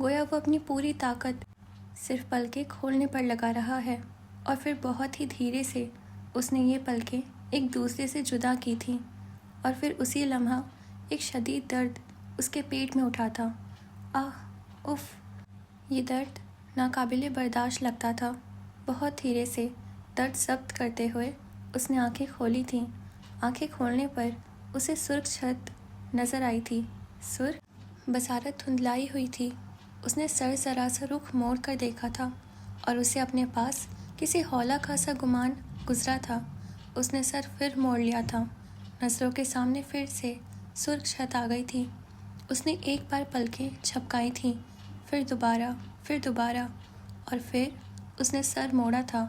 گویا وہ اپنی پوری طاقت صرف پلکیں کھولنے پر لگا رہا ہے، اور پھر بہت ہی دھیرے سے اس نے یہ پلکیں ایک دوسرے سے جدا کی تھیں، اور پھر اسی لمحہ ایک شدید درد اس کے پیٹ میں اٹھا تھا۔ آہ، اف! یہ درد ناقابل برداشت لگتا تھا۔ بہت دھیرے سے درد ضبط کرتے ہوئے اس نے آنکھیں کھولی تھیں۔ آنکھیں کھولنے پر اسے سرخ چھت نظر آئی تھی۔ سرخ بصارت دھندلائی ہوئی تھی۔ اس نے سر ذرا سا رخ موڑ کر دیکھا تھا اور اسے اپنے پاس کسی ہولہ کا سا گمان گزرا تھا۔ اس نے سر پھر موڑ لیا تھا۔ نظروں کے سامنے پھر سے سرخ چھت آ گئی تھی۔ اس نے ایک بار پلکیں جھپکائی تھیں، پھر دوبارہ، اور پھر اس نے سر موڑا تھا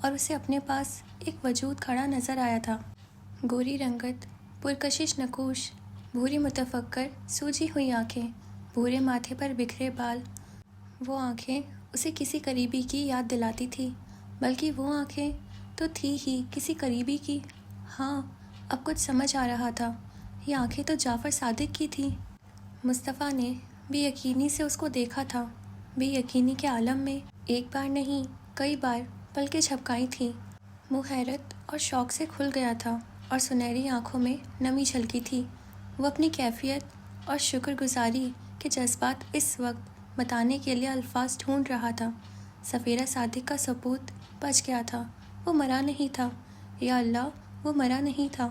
اور اسے اپنے پاس ایک وجود کھڑا نظر آیا تھا۔ گوری رنگت، پرکشش نقوش، بھوری متفکر سوجی ہوئی آنکھیں، بھورے ماتھے پر بکھرے بال۔ وہ آنکھیں اسے کسی قریبی کی یاد دلاتی تھی، بلکہ وہ آنکھیں تو تھی ہی کسی قریبی کی۔ ہاں، اب کچھ سمجھ آ رہا تھا، یہ آنکھیں تو جعفر صادق کی تھیں۔ مصطفیٰ نے بے یقینی سے اس کو دیکھا تھا۔ بے یقینی کے عالم میں ایک بار نہیں، کئی بار پلکیں جھپکائی تھیں۔ منہ حیرت اور شوق سے کھل گیا تھا اور سنہری آنکھوں میں نمی جھلکی تھی۔ وہ اپنی کیفیت اور شکر گزاری کے جذبات اس وقت بتانے کے لیے الفاظ ڈھونڈ رہا تھا۔ سفیرہ صادق کا ثبوت بچ گیا تھا، وہ مرا نہیں تھا۔ یا اللہ، وہ مرا نہیں تھا۔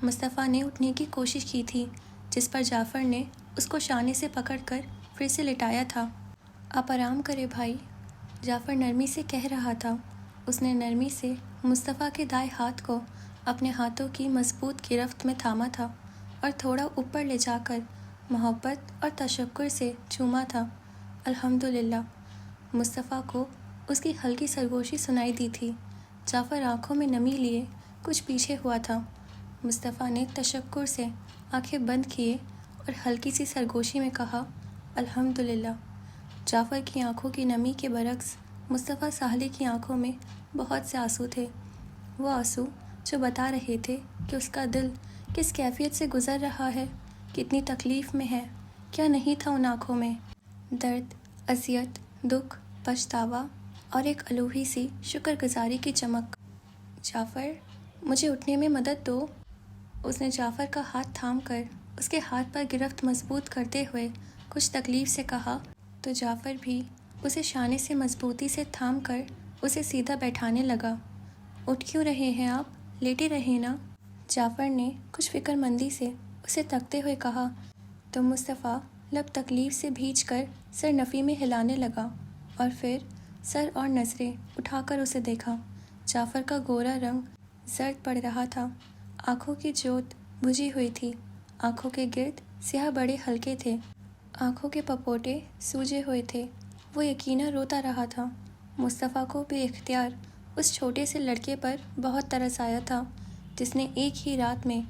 مصطفیٰ نے اٹھنے کی کوشش کی تھی، جس پر جعفر نے اس کو شانے سے پکڑ کر پھر سے لٹایا تھا۔ آپ آرام کرے بھائی، جعفر نرمی سے کہہ رہا تھا۔ اس نے نرمی سے مصطفیٰ کے دائیں ہاتھ کو اپنے ہاتھوں کی مضبوط گرفت میں تھاما تھا اور تھوڑا اوپر لے جا کر محبت اور تشکر سے چوما تھا۔ الحمدللہ۔ مصطفیٰ کو اس کی ہلکی سرگوشی سنائی دی تھی۔ جعفر آنکھوں میں نمی لیے کچھ پیچھے ہوا تھا۔ مصطفیٰ نے تشکر سے آنکھیں بند کیے اور ہلکی سی سرگوشی میں کہا، الحمدللہ۔ جعفر کی آنکھوں کی نمی کے برعکس مصطفیٰ ساحلی کی آنکھوں میں بہت سے آنسو تھے۔ وہ آنسو جو بتا رہے تھے کہ اس کا دل کس کیفیت سے گزر رہا ہے، کتنی تکلیف میں ہے۔ کیا نہیں تھا ان آنکھوں میں؟ درد، اذیت، دکھ، پچھتاوا اور ایک الوہی سی شکر گزاری کی چمک۔ جعفر، مجھے اٹھنے میں مدد دو۔ اس نے جعفر کا ہاتھ تھام کر اس کے ہاتھ پر گرفت مضبوط کرتے ہوئے کچھ تکلیف سے کہا، تو جعفر بھی اسے شانے سے مضبوطی سے تھام کر اسے سیدھا بیٹھانے لگا۔ اٹھ کیوں رہے ہیں آپ؟ لیٹے رہیں نا۔ جعفر نے کچھ فکر مندی سے اسے تکتے ہوئے کہا، تو مصطفیٰ لب تکلیف سے بھیج کر سر نفی میں ہلانے لگا اور پھر سر اور نظریں اٹھا کر اسے دیکھا۔ جعفر کا گورا رنگ زرد پڑ رہا تھا، آنکھوں کی جوت بجھی ہوئی تھی، آنکھوں کے گرد سیاہ بڑے حلقے تھے، آنکھوں کے پپوٹے سوجے ہوئے تھے۔ وہ یقیناً روتا رہا تھا۔ مصطفیٰ کو بے اختیار اس چھوٹے سے لڑکے پر بہت ترس آیا تھا، جس نے ایک ہی رات میں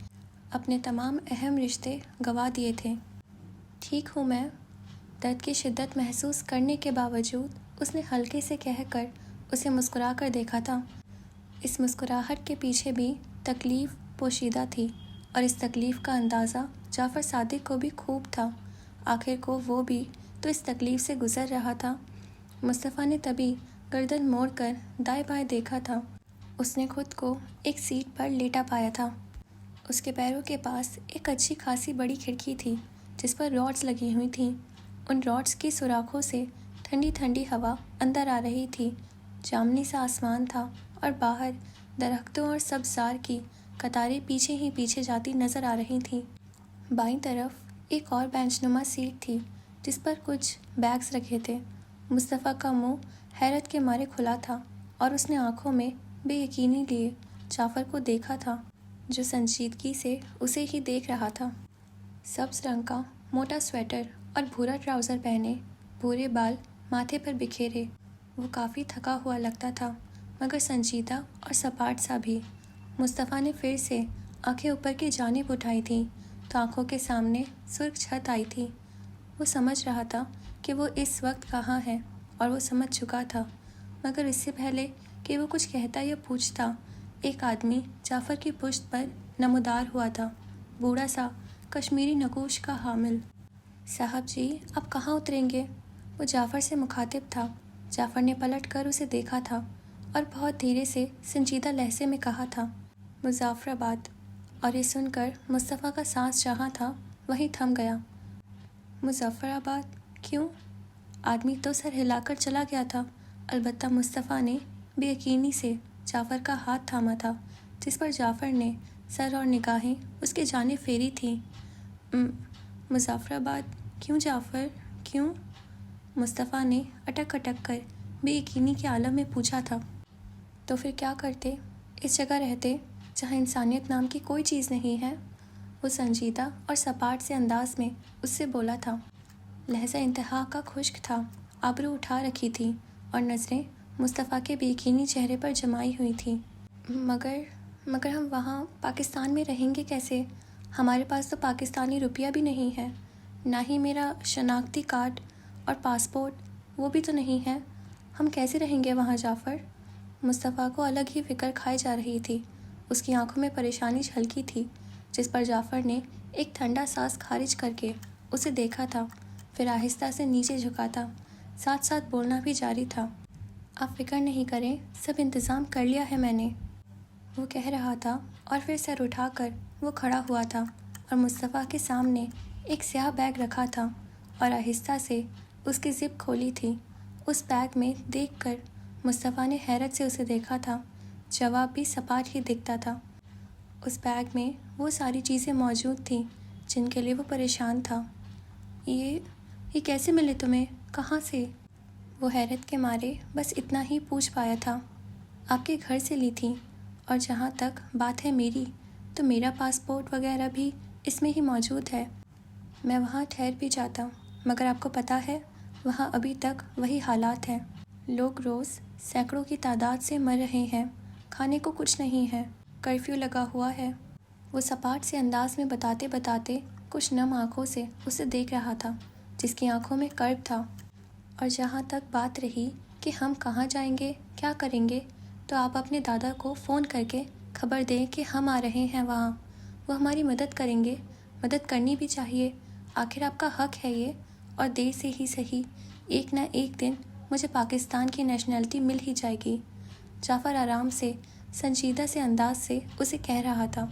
اپنے تمام اہم رشتے گنوا دیے تھے۔ ٹھیک ہوں میں، درد کی شدت محسوس کرنے کے باوجود اس نے ہلکے سے کہہ کر اسے مسکرا کر دیکھا تھا۔ اس مسکراہٹ کے پیچھے بھی تکلیف پوشیدہ تھی، اور اس تکلیف کا اندازہ جعفر صادق کو بھی خوب تھا۔ آخر کو وہ بھی تو اس تکلیف سے گزر رہا تھا۔ مصطفیٰ نے تبھی گردن موڑ کر دائیں بائیں دیکھا تھا۔ اس نے خود کو ایک سیٹ پر لیٹا پایا تھا۔ اس کے پیروں کے پاس ایک اچھی خاصی بڑی کھڑکی تھی، جس پر راڈز لگی ہوئی تھیں۔ ان راڈز کی سوراخوں سے ٹھنڈی ٹھنڈی ہوا اندر آ رہی تھی۔ جامنی سا آسمان تھا اور باہر درختوں اور سبزار کی قطاریں پیچھے ہی پیچھے جاتی نظر آ رہی تھیں۔ بائیں طرف ایک اور بینچ نما سیٹ تھی، جس پر کچھ بیگز رکھے تھے۔ مصطفیٰ کا منہ حیرت کے مارے کھلا تھا اور اس نے آنکھوں میں بے یقینی لیے جعفر کو دیکھا تھا، جو سنجیدگی سے اسے ہی دیکھ رہا تھا۔ سبز رنگ کا موٹا سویٹر اور بھورا ٹراؤزر پہنے، بھورے بال ماتھے پر بکھیرے، وہ کافی تھکا ہوا لگتا تھا، مگر سنجیدہ اور سپاٹ سا بھی۔ مصطفیٰ نے پھر سے آنکھیں اوپر کی جانب اٹھائی تھیں تو آنکھوں کے سامنے سرخ چھت آئی تھی۔ وہ سمجھ رہا تھا کہ وہ اس وقت کہاں ہے، اور وہ سمجھ چکا تھا، مگر اس سے پہلے کہ وہ کچھ کہتا یا پوچھتا، ایک آدمی جعفر کی پشت پر نمودار ہوا تھا، بوڑھا سا، کشمیری نقوش کا حامل۔ صاحب جی، آپ کہاں اتریں گے؟ وہ جعفر سے مخاطب تھا۔ جعفر نے پلٹ کر اسے دیکھا تھا اور بہت دھیرے سے سنجیدہ لہجے میں کہا تھا، مظفر آباد۔ اور یہ سن کر مصطفیٰ کا سانس جہاں تھا وہیں تھم گیا۔ مظفر آباد؟ کیوں؟ آدمی تو سر ہلا کر چلا گیا تھا۔ البتہ مصطفیٰ نے بے یقینی سے جعفر کا ہاتھ تھاما تھا، جس پر جعفر نے سر اور نگاہیں اس کی جانب پھیری تھیں۔ مظفر آباد؟ کیوں جعفر، کیوں؟ مصطفیٰ نے اٹک اٹک کر بے یقینی کے عالم میں پوچھا تھا۔ تو پھر کیا کرتے؟ اس جگہ رہتے جہاں انسانیت نام کی کوئی چیز نہیں ہے؟ وہ سنجیدہ اور سپاٹ سے انداز میں اس سے بولا تھا۔ لہجہ انتہا کا خشک تھا، آبرو اٹھا رکھی تھی اور نظریں مصطفیٰ کے بے یقینی چہرے پر جمائی ہوئی تھیں۔ مگر ہم وہاں پاکستان میں رہیں گے کیسے؟ ہمارے پاس تو پاکستانی روپیہ بھی نہیں ہے، نہ ہی میرا شناختی کارڈ اور پاسپورٹ، وہ بھی تو نہیں ہے۔ ہم کیسے رہیں گے وہاں جعفر؟ مصطفیٰ کو الگ ہی فکر کھائی جا رہی تھی۔ اس کی آنکھوں میں پریشانی جھلکی تھی، جس پر جعفر نے ایک ٹھنڈا سانس خارج کر کے اسے دیکھا تھا، پھر آہستہ سے نیچے جھکا تھا، ساتھ ساتھ بولنا بھی جاری تھا۔ آپ فکر نہیں کریں، سب انتظام کر لیا ہے میں نے، وہ کہہ رہا تھا، اور پھر سر اٹھا کر وہ کھڑا ہوا تھا اور مصطفیٰ کے سامنے ایک سیاہ بیگ رکھا تھا اور آہستہ سے اس کی زپ کھولی تھی۔ اس بیگ میں دیکھ کر مصطفیٰ نے حیرت سے اسے دیکھا تھا۔ جواب بھی سپاٹ ہی دکھتا تھا۔ اس بیگ میں وہ ساری چیزیں موجود تھیں جن کے لیے وہ پریشان تھا۔ یہ کیسے ملے تمہیں؟ کہاں سے؟ وہ حیرت کے مارے بس اتنا ہی پوچھ پایا تھا۔ آپ کے گھر سے لی تھی، اور جہاں تک بات ہے میری، تو میرا پاسپورٹ وغیرہ بھی اس میں ہی موجود ہے۔ میں وہاں ٹھہر بھی جاتا، مگر آپ کو پتہ ہے وہاں ابھی تک وہی حالات ہیں۔ لوگ روز سینکڑوں کی تعداد سے مر رہے ہیں، کھانے کو کچھ نہیں ہے، کرفیو لگا ہوا ہے۔ وہ سپاٹ سے انداز میں بتاتے بتاتے کچھ نم آنکھوں سے اسے دیکھ رہا تھا، جس کی آنکھوں میں کرب تھا۔ اور جہاں تک بات رہی کہ ہم کہاں جائیں گے، کیا کریں گے، تو آپ اپنے دادا کو فون کر کے خبر دیں کہ ہم آ رہے ہیں وہاں، وہ ہماری مدد کریں گے۔ مدد کرنی بھی چاہیے، آخر آپ کا حق ہے یہ، اور دیر سے ہی صحیح، ایک نہ ایک دن مجھے پاکستان کی نیشنلٹی مل ہی جائے گی۔ جعفر آرام سے سنجیدہ سے انداز سے اسے کہہ رہا تھا۔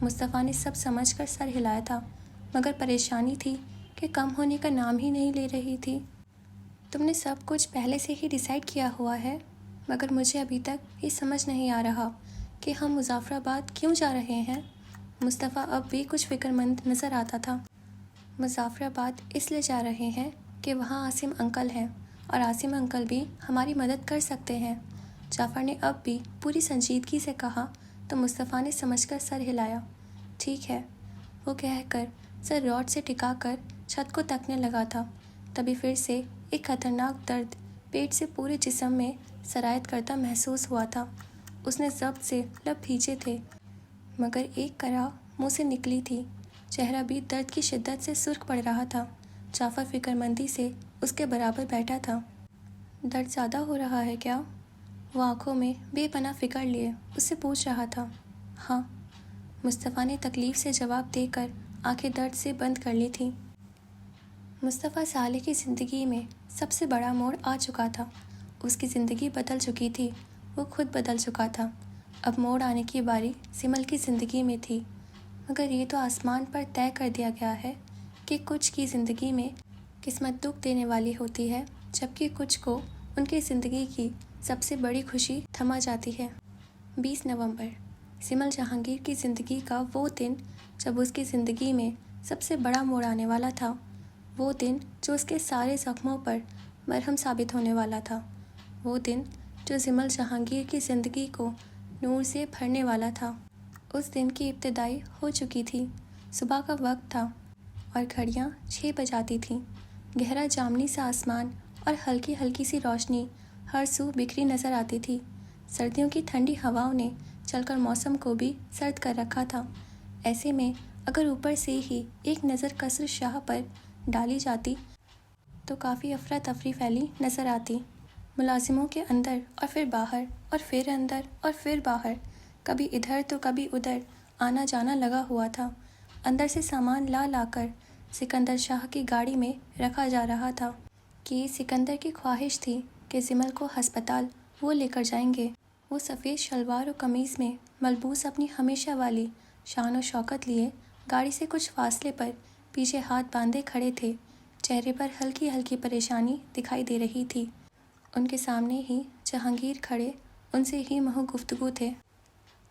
مصطفیٰ نے سب سمجھ کر سر ہلایا تھا، مگر پریشانی تھی کہ کم ہونے کا نام ہی نہیں لے رہی تھی۔ تم نے سب کچھ پہلے سے ہی ڈیسائیڈ کیا ہوا ہے، مگر مجھے ابھی تک یہ سمجھ نہیں آ رہا کہ ہم مظفر آباد کیوں جا رہے ہیں۔ مصطفیٰ اب بھی کچھ فکر مند نظر آتا تھا۔ مظفر آباد اس لیے جا رہے ہیں کہ وہاں عاصم انکل ہیں، اور عاصم انکل بھی ہماری مدد کر سکتے ہیں۔ جعفر نے اب بھی پوری سنجیدگی سے کہا تو مصطفیٰ نے سمجھ کر سر ہلایا۔ ٹھیک ہے، وہ کہہ کر سر راڈ سے ٹکا کر چھت کو تکنے لگا تھا، تبھی پھر سے ایک خطرناک درد پیٹ سے پورے جسم میں سرایت کرتا محسوس ہوا تھا۔ اس نے ضبط سے لب بھیجے تھے، مگر ایک کرا منہ سے نکلی تھی۔ چہرہ بھی درد کی شدت سے سرخ پڑ رہا تھا۔ جعفر فکر مندی سے اس کے برابر بیٹھا تھا۔ درد زیادہ ہو رہا ہے کیا؟ وہ آنکھوں میں بے پناہ فکر لیے اس سے پوچھ رہا تھا۔ ہاں، مصطفیٰ نے تکلیف سے جواب دے کر آنکھیں درد سے بند کر لی تھیں۔ مصطفیٰ صالح کی زندگی میں سب سے بڑا موڑ آ چکا تھا۔ اس کی زندگی بدل چکی تھی، وہ خود بدل چکا تھا۔ اب موڑ آنے کی باری سمل کی زندگی میں تھی، مگر یہ تو آسمان پر طے کر دیا گیا ہے کہ کچھ کی زندگی میں قسمت دکھ دینے والی ہوتی ہے، جبکہ کچھ کو ان کی زندگی کی سب سے بڑی خوشی تھما جاتی ہے۔ 20 نومبر، سمل جہانگیر کی زندگی کا وہ دن جب اس کی زندگی میں سب سے بڑا موڑ آنے والا تھا، وہ دن جو اس کے سارے زخموں پر مرہم ثابت ہونے والا تھا، وہ دن جو سمل جہانگیر کی زندگی کو نور سے بھرنے والا تھا۔ اس دن کی ابتدائی ہو چکی تھی۔ صبح کا وقت تھا اور گھڑیاں 6 بجاتی تھیں۔ گہرا جامنی سا آسمان اور ہلکی ہلکی سی روشنی ہر سو بکھری نظر آتی تھی۔ سردیوں کی ٹھنڈی ہواؤں نے چل کر موسم کو بھی سرد کر رکھا تھا۔ ایسے میں اگر اوپر سے ہی ایک نظر قصر شاہ پر ڈالی جاتی تو کافی افراتفری پھیلی نظر آتی۔ ملازموں کے اندر اور پھر باہر اور پھر اندر اور پھر باہر، کبھی ادھر تو کبھی ادھر آنا جانا لگا ہوا تھا۔ اندر سے سامان لا لا کر سکندر شاہ کی گاڑی میں رکھا جا رہا تھا۔ کہ سکندر کی خواہش تھی کہ زمل کو ہسپتال وہ لے کر جائیں گے۔ وہ سفید شلوار و قمیض میں ملبوس اپنی ہمیشہ والی شان و شوکت لیے گاڑی سے کچھ فاصلے پر پیچھے ہاتھ باندھے کھڑے تھے۔ چہرے پر ہلکی ہلکی پریشانی دکھائی دے رہی تھی۔ ان کے سامنے ہی جہانگیر کھڑے ان سے ہی مہو گفتگو تھے۔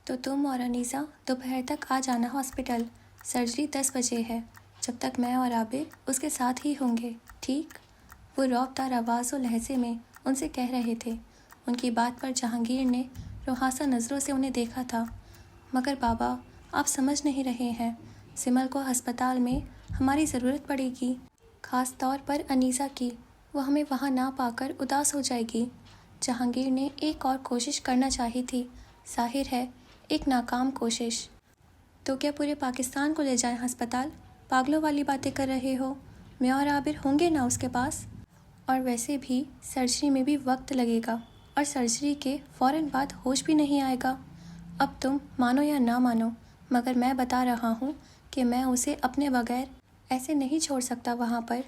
تو تم اور انیسہ دوپہر تک آ جانا ہاسپٹل، سرجری 10 بجے ہے، جب تک میں اور عابر اس کے ساتھ ہی ہوں گے، ٹھیک؟ وہ رعب دار آواز و لہجے میں ان سے کہہ رہے تھے۔ ان کی بات پر جہانگیر نے روحانسہ نظروں سے انہیں دیکھا تھا۔ مگر بابا، آپ سمجھ نہیں رہے ہیں، زمل کو ہسپتال میں ہماری ضرورت پڑے گی، خاص طور پر انیسہ کی، وہ ہمیں وہاں نہ پا کر اداس ہو جائے گی۔ جہانگیر نے ایک اور کوشش کرنا چاہی تھی، ظاہر ہے ایک ناکام کوشش۔ تو کیا پورے پاکستان کو لے جائیں ہسپتال؟ پاگلوں والی باتیں کر رہے ہو، میں اور عابر ہوں گے نا اس کے پاس؟ اور ویسے بھی سرجری میں بھی وقت لگے گا، اور سرجری کے فوراً بعد ہوش بھی نہیں آئے گا۔ اب تم مانو یا نہ مانو، مگر میں بتا رہا ہوں کہ میں اسے اپنے بغیر ایسے نہیں چھوڑ سکتا وہاں پر،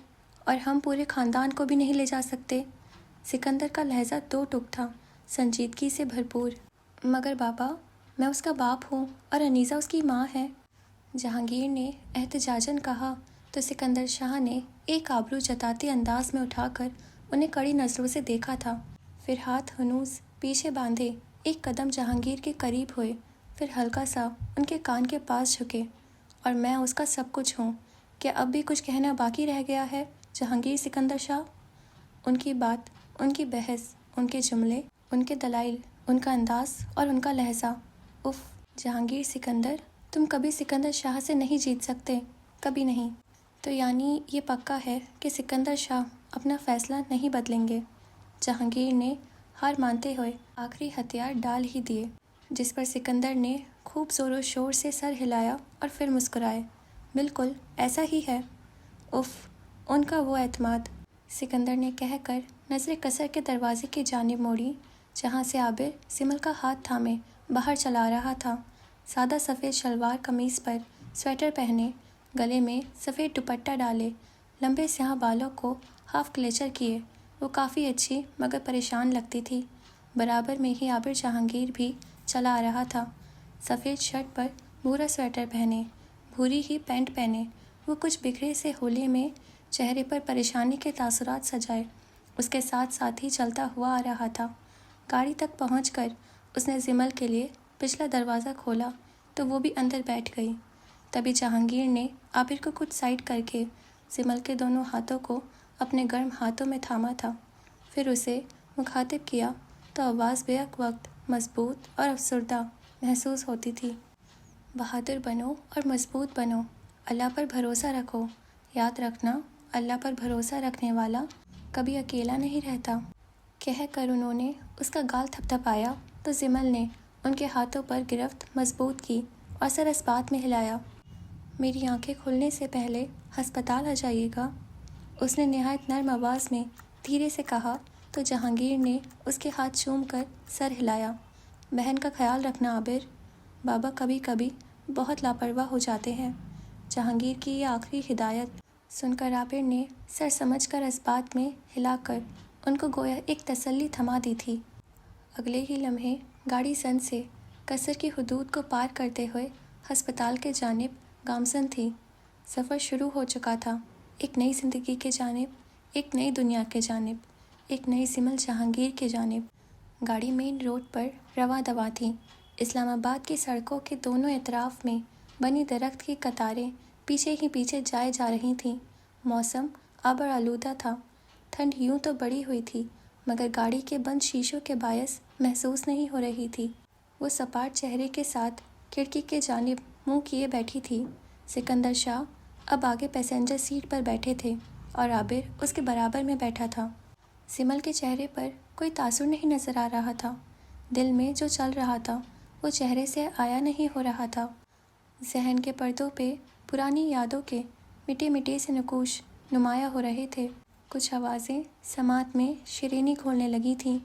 اور ہم پورے خاندان کو بھی نہیں لے جا سکتے۔ سکندر کا لہجہ دو ٹک تھا، سنجیدگی سے بھرپور۔ مگر بابا، میں اس کا باپ ہوں اور انیسہ اس کی ماں ہے، جہانگیر نے احتجاجاً کہا۔ تو سکندر شاہ نے ایک آبرو جتاتے انداز میں اٹھا کر انہیں کڑی نظروں سے دیکھا تھا، پھر ہاتھ ہنوز پیچھے باندھے ایک قدم جہانگیر کے قریب ہوئے، پھر ہلکا سا ان کے کان کے پاس جھکے۔ اور میں اس کا سب کچھ ہوں، کیا اب بھی کچھ کہنا باقی رہ گیا ہے جہانگیر سکندر شاہ؟ ان کی بات، ان کی بحث، ان کے جملے، ان کے دلائل، ان کا انداز اور ان کا لہجہ، اف! جہانگیر سکندر، تم کبھی سکندر شاہ سے نہیں جیت سکتے، کبھی نہیں۔ تو یعنی یہ پکا ہے کہ سکندر شاہ اپنا فیصلہ نہیں بدلیں گے؟ جہانگیر نے ہار مانتے ہوئے آخری ہتھیار ڈال ہی دیے، جس پر سکندر نے خوب زور و شور سے سر ہلایا اور پھر مسکرائے۔ بالکل ایسا ہی ہے۔ اف! ان کا وہ اعتماد! سکندر نے کہہ کر نظر قصر کے دروازے کی جانب موڑی، جہاں سے عابر زمل کا ہاتھ تھامے باہر چلا رہا تھا۔ سادہ سفید شلوار قمیض پر سویٹر پہنے، گلے میں سفید دوپٹہ ڈالے، لمبے سیاہ بالوں کو ہاف کلیچر کیے، وہ کافی اچھی مگر پریشان لگتی تھی۔ برابر میں ہی عابر جہانگیر بھی چلا آ رہا تھا، سفید شرٹ پر بھورا سویٹر پہنے، بھوری ہی پینٹ پہنے، وہ کچھ بکھرے سے ہولے میں چہرے پر پریشانی کے تاثرات سجائے، اس کے ساتھ ساتھ ہی چلتا ہوا آ رہا تھا۔ گاڑی تک پہنچ کر اس نے زمل کے لیے پچھلا دروازہ کھولا تو وہ بھی اندر بیٹھ گئی۔ تبھی جہانگیر نے عابر کو کچھ سائڈ کر کے زمل کے دونوں ہاتھوں کو اپنے گرم ہاتھوں میں تھاما تھا، پھر اسے مخاطب کیا تو آواز بیک وقت مضبوط اور افسردہ محسوس ہوتی تھی۔ بہادر بنو اور مضبوط بنو، اللہ پر بھروسہ رکھو، یاد رکھنا اللہ پر بھروسہ رکھنے والا کبھی اکیلا نہیں رہتا۔ کہہ کر انہوں نے اس کا گال تھپتھپایا تو زمل نے ان کے ہاتھوں پر گرفت مضبوط کی اور سر اس بات میں ہلایا۔ میری آنکھیں کھلنے سے پہلے ہسپتال آ جائیے گا، اس نے نہایت نرم آواز میں دھیرے سے کہا تو جہانگیر نے اس کے ہاتھ چوم کر سر ہلایا۔ بہن کا خیال رکھنا عابر، بابا کبھی کبھی بہت لاپرواہ ہو جاتے ہیں۔ جہانگیر کی یہ آخری ہدایت سن کر عابر نے سر سمجھ کر اس بات میں ہلا کر ان کو گویا ایک تسلی تھما دی تھی۔ اگلے ہی لمحے گاڑی زن سے قصر کی حدود کو پار کرتے ہوئے ہسپتال کے جانب گامزن تھی۔ سفر شروع ہو چکا تھا، ایک نئی زندگی کے جانب، ایک نئی دنیا کے جانب، ایک نئی زمل جہانگیر کے جانب۔ گاڑی مین روڈ پر رواں دواں تھی۔ اسلام آباد کی سڑکوں کے دونوں اطراف میں بنی درخت کی قطاریں پیچھے ہی پیچھے جائے جا رہی تھیں۔ موسم آبر آلودہ تھا، ٹھنڈ یوں تو بڑھی ہوئی تھی مگر گاڑی کے بند شیشوں کے باعث محسوس نہیں ہو رہی تھی۔ وہ سپاٹ چہرے کے ساتھ کھڑکی کے جانب منہ کیے بیٹھی تھی۔ سکندر شاہ اب آگے پیسنجر سیٹ پر بیٹھے تھے اور عابر اس کے برابر میں بیٹھا تھا۔ زمل کے چہرے پر کوئی تاثر نہیں نظر آ رہا تھا، دل میں جو چل رہا تھا وہ چہرے سے آیا نہیں ہو رہا تھا۔ ذہن کے پردوں پہ پرانی یادوں کے مٹے مٹے سے نقوش نمایاں ہو رہے تھے۔ کچھ آوازیں سماعت میں شرینی کھولنے لگی تھیں،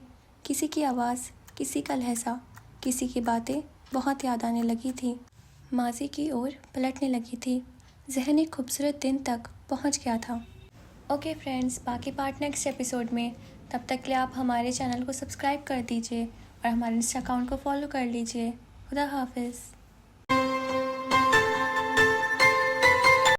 کسی کی آواز، کسی کا لہجہ، کسی کی باتیں بہت یاد آنے لگی تھی، ماضی کی اور پلٹنے لگی تھی۔ ذہن ایک خوبصورت دن تک پہنچ گیا تھا۔ اوکے فرینڈس، باقی پارٹ نیکسٹ ایپیسوڈ میں. تب تک کے لیے آپ ہمارے چینل کو سبسکرائب کر دیجیے اور ہمارے انسٹا اکاؤنٹ کو فالو کر لیجیے. خدا حافظ.